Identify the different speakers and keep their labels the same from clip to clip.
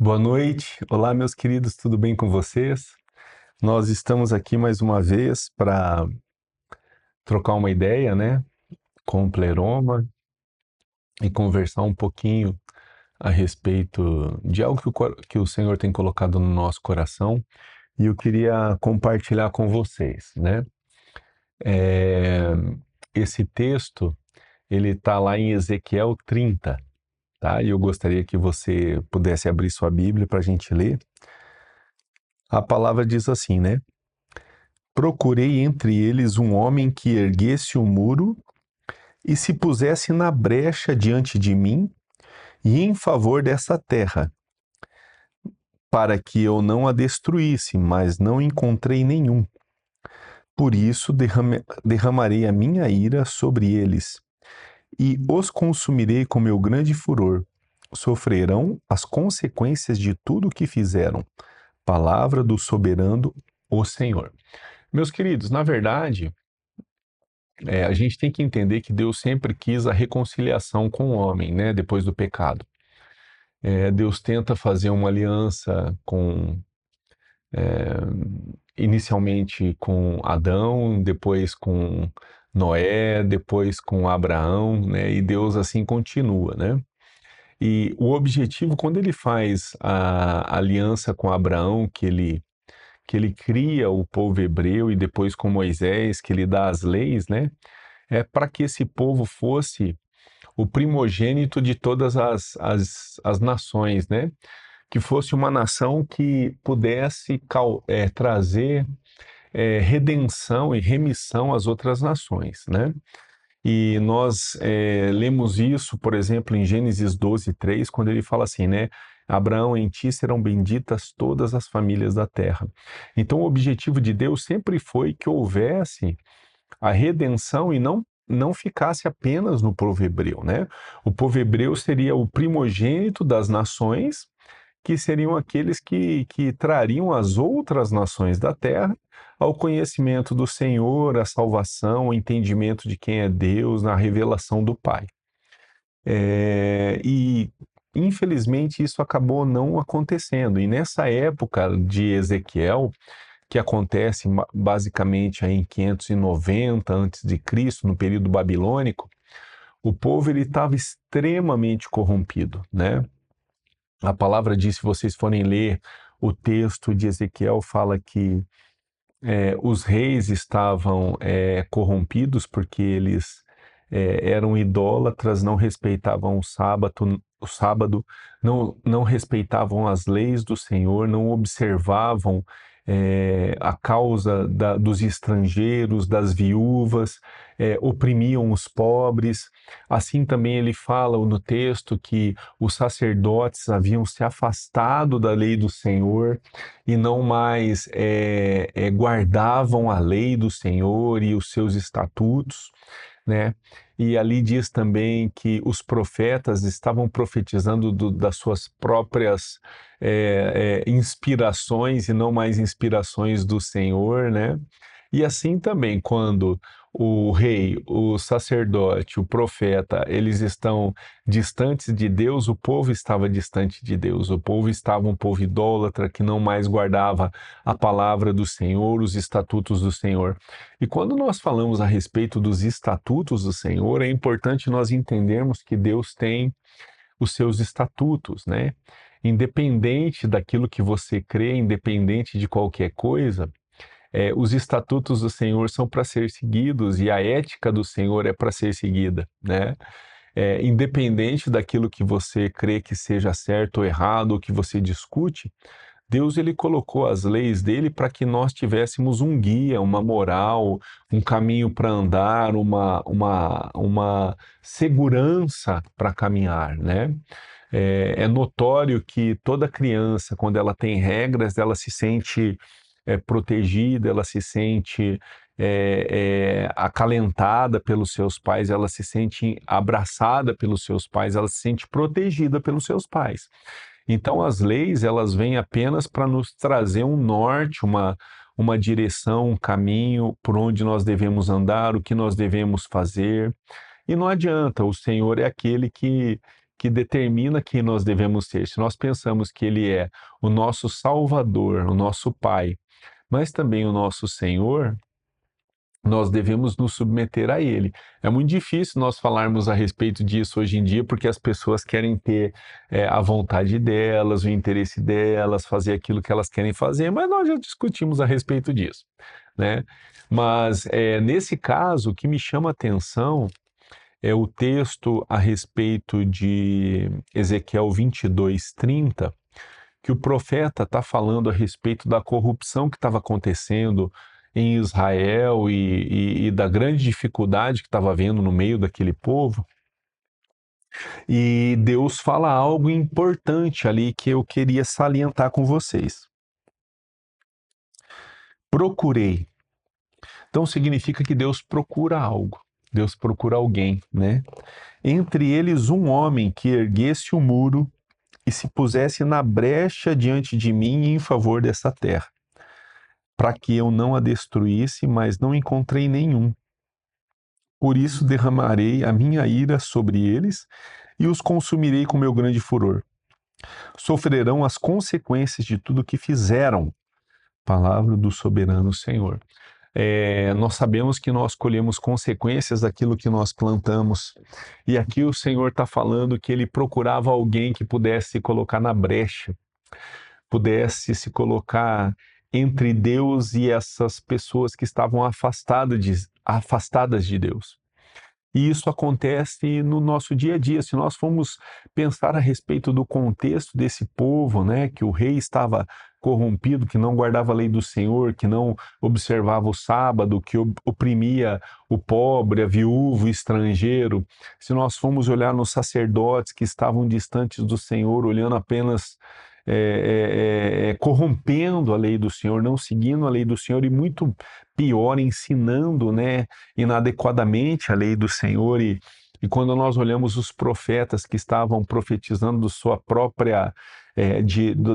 Speaker 1: Boa noite, olá meus queridos, tudo bem com vocês? Nós estamos aqui mais uma vez para trocar uma ideia, né, com o Pleroma e conversar um pouquinho a respeito de algo que o Senhor tem colocado no nosso coração e eu queria compartilhar com vocês, né? É, Esse texto, ele está lá em Ezequiel 30, tá? E eu gostaria que você pudesse abrir sua Bíblia para a gente ler. A palavra diz assim, né? Procurei entre eles um homem que erguesse o muro e se pusesse na brecha diante de mim e em favor dessa terra, para que eu não a destruísse, mas não encontrei nenhum. Por isso derramarei a minha ira sobre eles e os consumirei com meu grande furor. Sofrerão as consequências de tudo o que fizeram. Palavra do soberano, o Senhor. Meus queridos, na verdade, a gente tem que entender que Deus sempre quis a reconciliação com o homem, né, depois do pecado. Deus tenta fazer uma aliança inicialmente com Adão, depois com Noé, depois com Abraão, né, e Deus assim continua, né? E o objetivo, quando ele faz a aliança com Abraão, que ele cria o povo hebreu, e depois com Moisés, que ele dá as leis, né? É para que esse povo fosse o primogênito de todas as nações, né? Que fosse uma nação que pudesse trazer redenção e remissão às outras nações, né? E nós lemos isso, por exemplo, em Gênesis 12:3, quando ele fala assim, né? Abraão, em ti serão benditas todas as famílias da terra. Então, o objetivo de Deus sempre foi que houvesse a redenção e não ficasse apenas no povo hebreu, né? O povo hebreu seria o primogênito das nações, que seriam aqueles que trariam as outras nações da terra ao conhecimento do Senhor, a salvação, o entendimento de quem é Deus, na revelação do Pai. E infelizmente isso acabou não acontecendo. E nessa época de Ezequiel, que acontece basicamente aí em 590 a.C., no período babilônico, o povo ele estava extremamente corrompido, né? A palavra diz, se vocês forem ler o texto de Ezequiel, fala que os reis estavam corrompidos porque eles eram idólatras, não respeitavam o sábado, não respeitavam as leis do Senhor, não observavam a causa dos estrangeiros, das viúvas, oprimiam os pobres. Assim também ele fala no texto que os sacerdotes haviam se afastado da lei do Senhor e não mais guardavam a lei do Senhor e os seus estatutos, né? E ali diz também que os profetas estavam profetizando das suas próprias inspirações e não mais inspirações do Senhor, né? E assim também, quando o rei, o sacerdote, o profeta, eles estão distantes de Deus, o povo estava distante de Deus, o povo estava um povo idólatra que não mais guardava a palavra do Senhor, os estatutos do Senhor. E quando nós falamos a respeito dos estatutos do Senhor, é importante nós entendermos que Deus tem os seus estatutos, né? Independente daquilo que você crê, independente de qualquer coisa, os estatutos do Senhor são para ser seguidos e a ética do Senhor é para ser seguida, né? Independente daquilo que você crê que seja certo ou errado, ou que você discute, Deus ele colocou as leis dele para que nós tivéssemos um guia, uma moral, um caminho para andar, uma segurança para caminhar, né? É notório que toda criança, quando ela tem regras, ela se sente protegida, ela se sente acalentada pelos seus pais, ela se sente abraçada pelos seus pais, ela se sente protegida pelos seus pais. Então, as leis, elas vêm apenas para nos trazer um norte, uma direção, um caminho por onde nós devemos andar, o que nós devemos fazer. E não adianta, o Senhor é aquele que determina quem nós devemos ser. Se nós pensamos que Ele é o nosso Salvador, o nosso Pai, mas também o nosso Senhor, nós devemos nos submeter a Ele. É muito difícil nós falarmos a respeito disso hoje em dia, porque as pessoas querem ter a vontade delas, o interesse delas, fazer aquilo que elas querem fazer, mas nós já discutimos a respeito disso, né? Mas nesse caso, o que me chama a atenção é o texto a respeito de Ezequiel 22:30, que o profeta está falando a respeito da corrupção que estava acontecendo em Israel e da grande dificuldade que estava havendo no meio daquele povo. E Deus fala algo importante ali que eu queria salientar com vocês. Procurei. Então significa que Deus procura algo. Deus procura alguém, né? Entre eles um homem que erguesse o muro e se pusesse na brecha diante de mim em favor dessa terra, para que eu não a destruísse, mas não encontrei nenhum. Por isso derramarei a minha ira sobre eles e os consumirei com meu grande furor. Sofrerão as consequências de tudo que fizeram. Palavra do soberano Senhor. Nós sabemos que nós colhemos consequências daquilo que nós plantamos. E aqui o Senhor está falando que ele procurava alguém que pudesse se colocar na brecha, pudesse se colocar entre Deus e essas pessoas que estavam afastadas de Deus. E isso acontece no nosso dia a dia. Se nós formos pensar a respeito do contexto desse povo, né, que o rei estava corrompido, que não guardava a lei do Senhor, que não observava o sábado, que oprimia o pobre, a viúva, o estrangeiro. Se nós formos olhar nos sacerdotes que estavam distantes do Senhor, olhando apenas corrompendo a lei do Senhor, não seguindo a lei do Senhor e muito pior, ensinando, né, inadequadamente a lei do Senhor. E quando nós olhamos os profetas que estavam profetizando sua própria,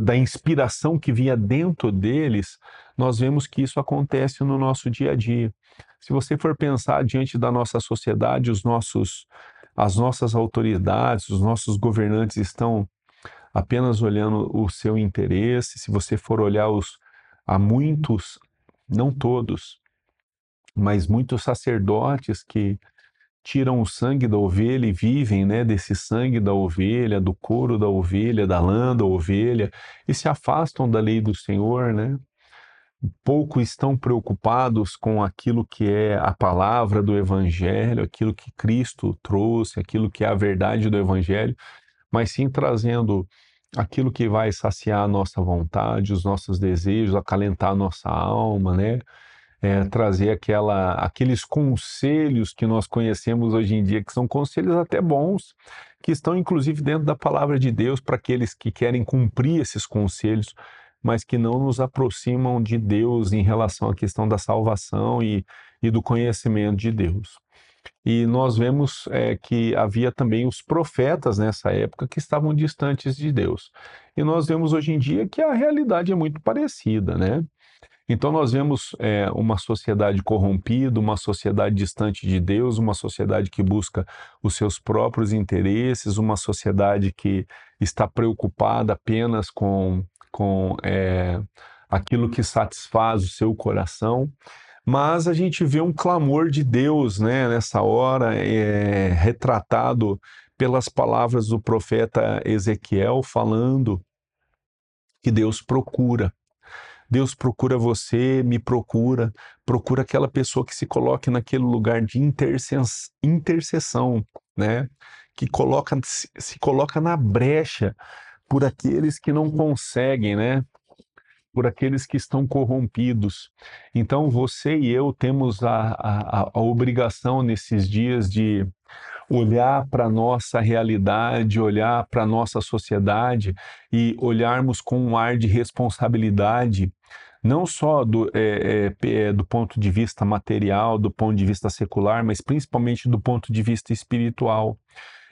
Speaker 1: da inspiração que vinha dentro deles, nós vemos que isso acontece no nosso dia a dia. Se você for pensar diante da nossa sociedade, as nossas autoridades, os nossos governantes estão apenas olhando o seu interesse. Se você for olhar há muitos, não todos, mas muitos sacerdotes que tiram o sangue da ovelha e vivem, né, desse sangue da ovelha, do couro da ovelha, da lã da ovelha, e se afastam da lei do Senhor, né? Pouco estão preocupados com aquilo que é a palavra do Evangelho, aquilo que Cristo trouxe, aquilo que é a verdade do Evangelho, mas sim trazendo aquilo que vai saciar a nossa vontade, os nossos desejos, acalentar a nossa alma, né? Trazer aqueles conselhos que nós conhecemos hoje em dia, que são conselhos até bons, que estão inclusive dentro da palavra de Deus para aqueles que querem cumprir esses conselhos, mas que não nos aproximam de Deus em relação à questão da salvação e do conhecimento de Deus. E nós vemos que havia também os profetas nessa época que estavam distantes de Deus. E nós vemos hoje em dia que a realidade é muito parecida, né? Então nós vemos uma sociedade corrompida, uma sociedade distante de Deus, uma sociedade que busca os seus próprios interesses, uma sociedade que está preocupada apenas com aquilo que satisfaz o seu coração. Mas a gente vê um clamor de Deus, né, nessa hora, retratado pelas palavras do profeta Ezequiel, falando que Deus procura. Deus procura você, me procura, procura aquela pessoa que se coloque naquele lugar de intercessão, né? Que se coloca na brecha por aqueles que não conseguem, né? Por aqueles que estão corrompidos. Então você e eu temos a obrigação nesses dias de olhar para a nossa realidade, olhar para a nossa sociedade e olharmos com um ar de responsabilidade, não só do ponto de vista material, do ponto de vista secular, mas principalmente do ponto de vista espiritual.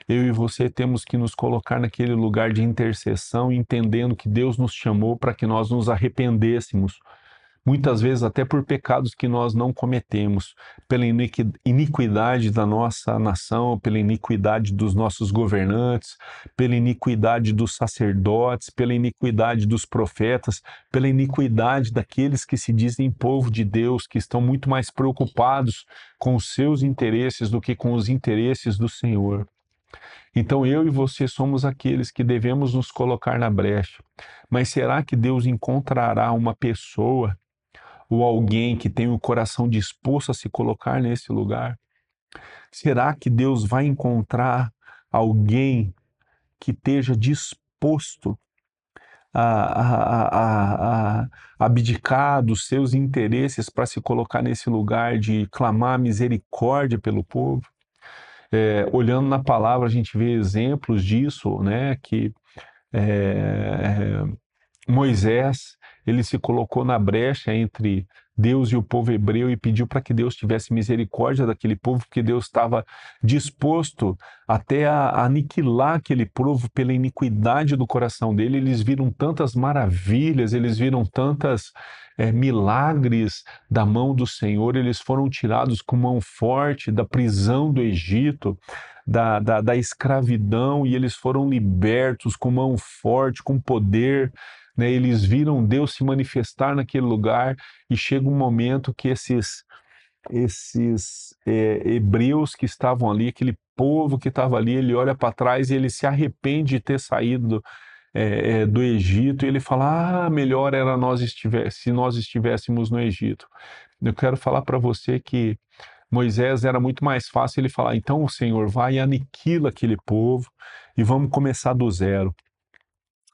Speaker 1: Eu e você temos que nos colocar naquele lugar de intercessão, entendendo que Deus nos chamou para que nós nos arrependêssemos, muitas vezes até por pecados que nós não cometemos, pela iniquidade da nossa nação, pela iniquidade dos nossos governantes, pela iniquidade dos sacerdotes, pela iniquidade dos profetas, pela iniquidade daqueles que se dizem povo de Deus, que estão muito mais preocupados com os seus interesses do que com os interesses do Senhor. Então eu e você somos aqueles que devemos nos colocar na brecha. Mas será que Deus encontrará uma pessoa ou alguém que tem o coração disposto a se colocar nesse lugar? Será que Deus vai encontrar alguém que esteja disposto a abdicar dos seus interesses para se colocar nesse lugar de clamar misericórdia pelo povo? Olhando na palavra, a gente vê exemplos disso, né? Que Moisés, ele se colocou na brecha entre Deus e o povo hebreu e pediu para que Deus tivesse misericórdia daquele povo, porque Deus estava disposto até a aniquilar aquele povo pela iniquidade do coração dele. Eles viram tantas maravilhas, eles viram tantas milagres da mão do Senhor, eles foram tirados com mão forte da prisão do Egito, da escravidão, e eles foram libertos com mão forte, com poder, né? Eles viram Deus se manifestar naquele lugar, e chega um momento que esses hebreus que estavam ali, aquele povo que estava ali, ele olha para trás e ele se arrepende de ter saído do Egito, e ele fala: melhor era se nós estivéssemos no Egito. Eu quero falar para você que Moisés era muito mais fácil ele falar: então o Senhor vai e aniquila aquele povo e vamos começar do zero.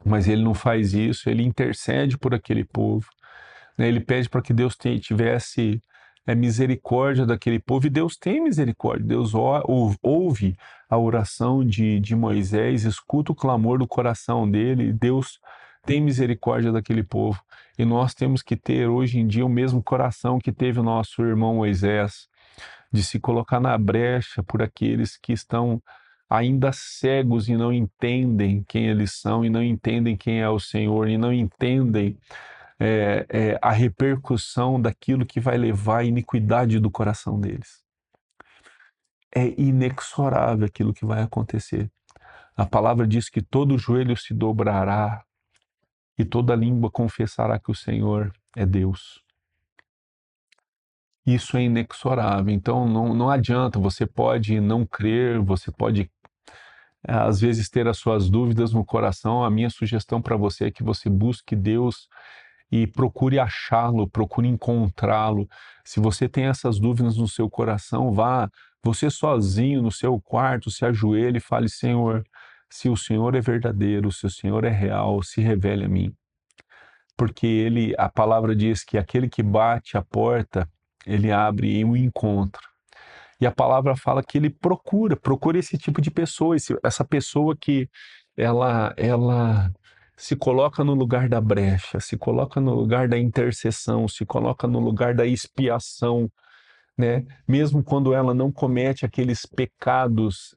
Speaker 1: Mas ele não faz isso, ele intercede por aquele povo, né? Ele pede para que Deus tivesse misericórdia daquele povo, e Deus tem misericórdia. Deus ouve a oração de Moisés, escuta o clamor do coração dele, Deus tem misericórdia daquele povo. E nós temos que ter hoje em dia o mesmo coração que teve o nosso irmão Moisés, de se colocar na brecha por aqueles que estão ainda cegos e não entendem quem eles são, e não entendem quem é o Senhor, e não entendem a repercussão daquilo que vai levar à iniquidade do coração deles. É inexorável aquilo que vai acontecer. A palavra diz que todo joelho se dobrará e toda língua confessará que o Senhor é Deus. Isso é inexorável. Então não adianta, você pode não crer, você pode às vezes ter as suas dúvidas no coração. A minha sugestão para você é que você busque Deus e procure achá-lo, procure encontrá-lo. Se você tem essas dúvidas no seu coração, vá você sozinho no seu quarto, se ajoelhe e fale: Senhor, se o Senhor é verdadeiro, se o Senhor é real, se revele a mim. Porque a palavra diz que aquele que bate a porta, ele abre e o encontra. E a palavra fala que ele procura esse tipo de pessoa, essa pessoa que ela se coloca no lugar da brecha, se coloca no lugar da intercessão, se coloca no lugar da expiação, né? Mesmo quando ela não comete aqueles pecados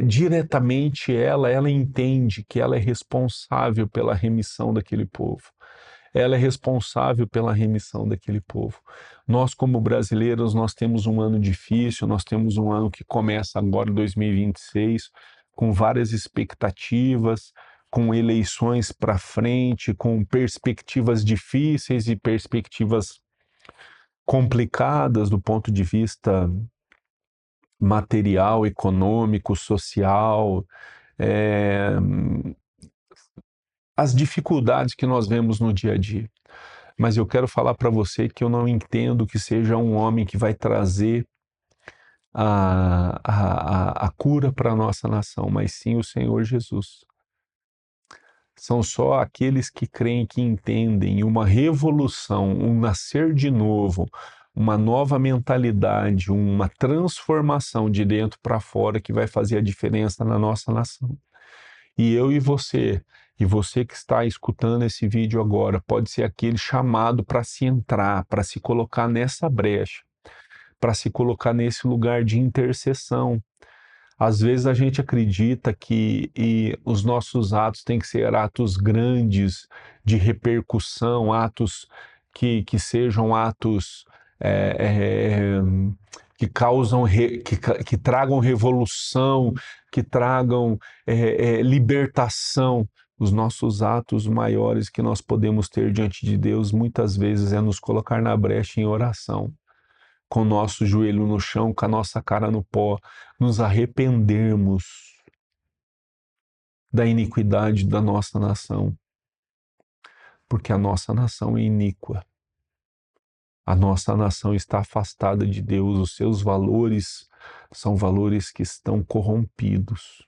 Speaker 1: diretamente, ela entende que ela é responsável pela remissão daquele povo. Ela é responsável pela remissão daquele povo. Nós, como brasileiros, nós temos um ano difícil, nós temos um ano que começa agora, 2026, com várias expectativas, com eleições para frente, com perspectivas difíceis e perspectivas complicadas do ponto de vista material, econômico, social, as dificuldades que nós vemos no dia a dia. Mas eu quero falar para você que eu não entendo que seja um homem que vai trazer a cura para a nossa nação, mas sim o Senhor Jesus. São só aqueles que creem, que entendem uma revolução, um nascer de novo, uma nova mentalidade, uma transformação de dentro para fora que vai fazer a diferença na nossa nação. E eu e você que está escutando esse vídeo agora, pode ser aquele chamado para se entrar, para se colocar nessa brecha, para se colocar nesse lugar de intercessão, Às vezes a gente acredita que os nossos atos têm que ser atos grandes, de repercussão, atos que sejam atos é, é, que causam, que tragam revolução, que tragam libertação. Os nossos atos maiores que nós podemos ter diante de Deus, muitas vezes, é nos colocar na brecha em oração, com o nosso joelho no chão, com a nossa cara no pó, nos arrependermos da iniquidade da nossa nação, porque a nossa nação é iníqua. A nossa nação está afastada de Deus, os seus valores são valores que estão corrompidos.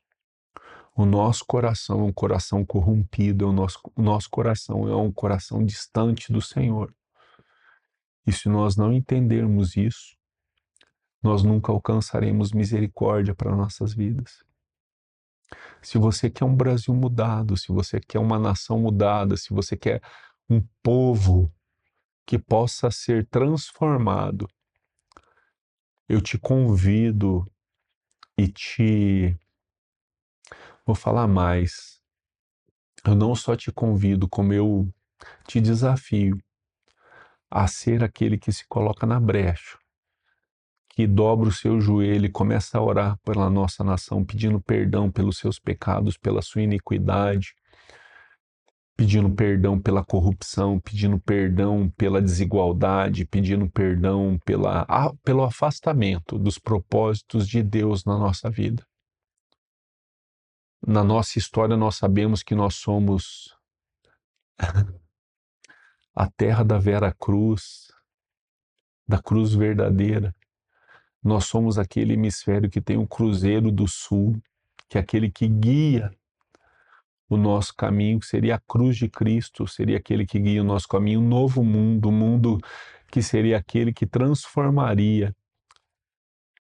Speaker 1: O nosso coração é um coração corrompido, o nosso coração é um coração distante do Senhor. E se nós não entendermos isso, nós nunca alcançaremos misericórdia para nossas vidas. Se você quer um Brasil mudado, se você quer uma nação mudada, se você quer um povo que possa ser transformado, eu te convido e vou falar mais. Eu não só te convido, como eu te desafio a ser aquele que se coloca na brecha, que dobra o seu joelho e começa a orar pela nossa nação, pedindo perdão pelos seus pecados, pela sua iniquidade, pedindo perdão pela corrupção, pedindo perdão pela desigualdade, pedindo perdão pelo afastamento dos propósitos de Deus na nossa vida. Na nossa história, nós sabemos que nós somos a terra da Vera Cruz, da cruz verdadeira. Nós somos aquele hemisfério que tem o Cruzeiro do Sul, que é aquele que guia o nosso caminho, que seria a cruz de Cristo, seria aquele que guia o nosso caminho, um novo mundo, um mundo que seria aquele que transformaria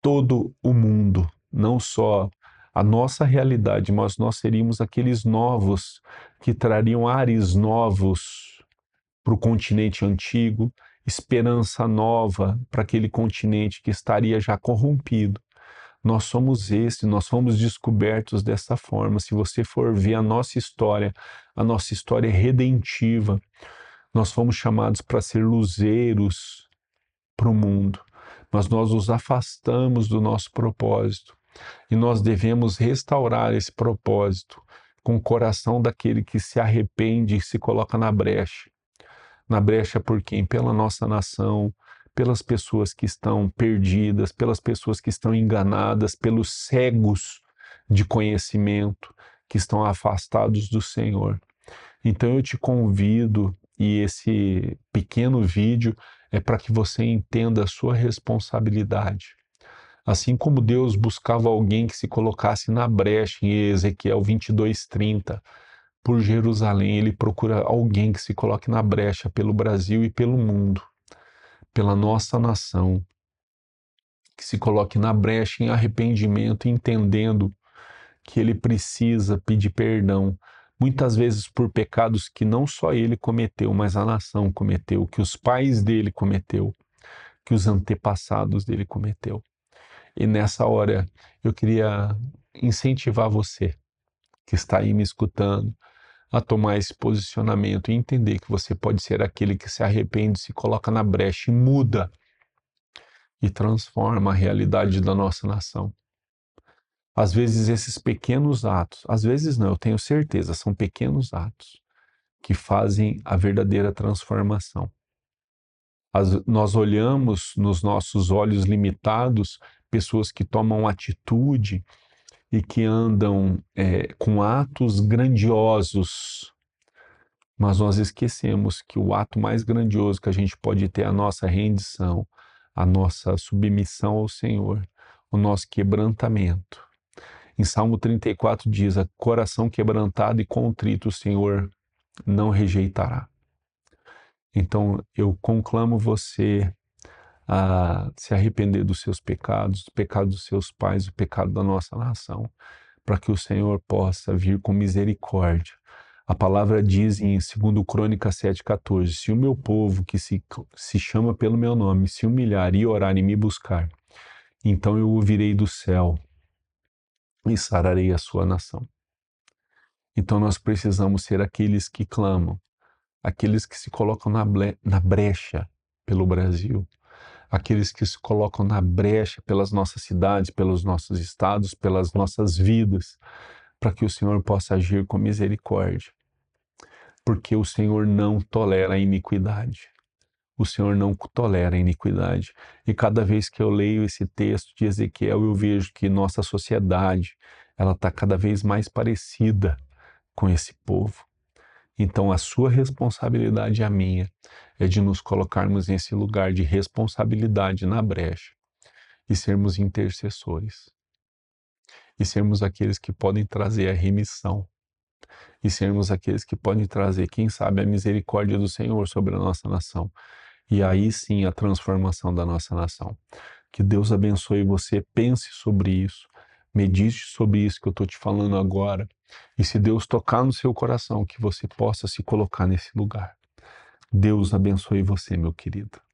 Speaker 1: todo o mundo, não só a nossa realidade, mas nós seríamos aqueles novos que trariam ares novos para o continente antigo, esperança nova para aquele continente que estaria já corrompido. Nós somos nós fomos descobertos dessa forma. Se você for ver a nossa história é redentiva. Nós fomos chamados para ser luzeiros para o mundo, mas nós nos afastamos do nosso propósito e nós devemos restaurar esse propósito com o coração daquele que se arrepende e se coloca na brecha. Na brecha por quem? Pela nossa nação, pelas pessoas que estão perdidas, pelas pessoas que estão enganadas, pelos cegos de conhecimento que estão afastados do Senhor. Então eu te convido, e esse pequeno vídeo é para que você entenda a sua responsabilidade. Assim como Deus buscava alguém que se colocasse na brecha em Ezequiel 22:30, por Jerusalém, ele procura alguém que se coloque na brecha pelo Brasil e pelo mundo, pela nossa nação, que se coloque na brecha em arrependimento, entendendo que ele precisa pedir perdão, muitas vezes por pecados que não só ele cometeu, mas a nação cometeu, que os pais dele cometeu, que os antepassados dele cometeu. E nessa hora eu queria incentivar você que está aí me escutando a tomar esse posicionamento e entender que você pode ser aquele que se arrepende, se coloca na brecha e muda e transforma a realidade da nossa nação. Às vezes esses pequenos atos, às vezes não, eu tenho certeza, são pequenos atos que fazem a verdadeira transformação. Nós olhamos nos nossos olhos limitados pessoas que tomam atitude e que andam com atos grandiosos, mas nós esquecemos que o ato mais grandioso que a gente pode ter é a nossa rendição, a nossa submissão ao Senhor, o nosso quebrantamento. Em Salmo 34 diz: coração quebrantado e contrito o Senhor não rejeitará. Então eu conclamo você a se arrepender dos seus pecados, o pecado dos seus pais, o pecado da nossa nação, para que o Senhor possa vir com misericórdia. A palavra diz em 2 Crônicas 7,14: se o meu povo, que se chama pelo meu nome, se humilhar e orar e me buscar, então eu ouvirei do céu e sararei a sua nação. Então nós precisamos ser aqueles que clamam, aqueles que se colocam na brecha pelo Brasil, aqueles que se colocam na brecha pelas nossas cidades, pelos nossos estados, pelas nossas vidas, para que o Senhor possa agir com misericórdia. Porque o Senhor não tolera a iniquidade. O Senhor não tolera a iniquidade. E cada vez que eu leio esse texto de Ezequiel, eu vejo que nossa sociedade, ela está cada vez mais parecida com esse povo. Então a sua responsabilidade e a minha é de nos colocarmos nesse lugar de responsabilidade na brecha e sermos intercessores. E sermos aqueles que podem trazer a remissão. E sermos aqueles que podem trazer, quem sabe, a misericórdia do Senhor sobre a nossa nação. E aí sim a transformação da nossa nação. Que Deus abençoe você, pense sobre isso, medite sobre isso que eu estou te falando agora. E se Deus tocar no seu coração, que você possa se colocar nesse lugar. Deus abençoe você, meu querido.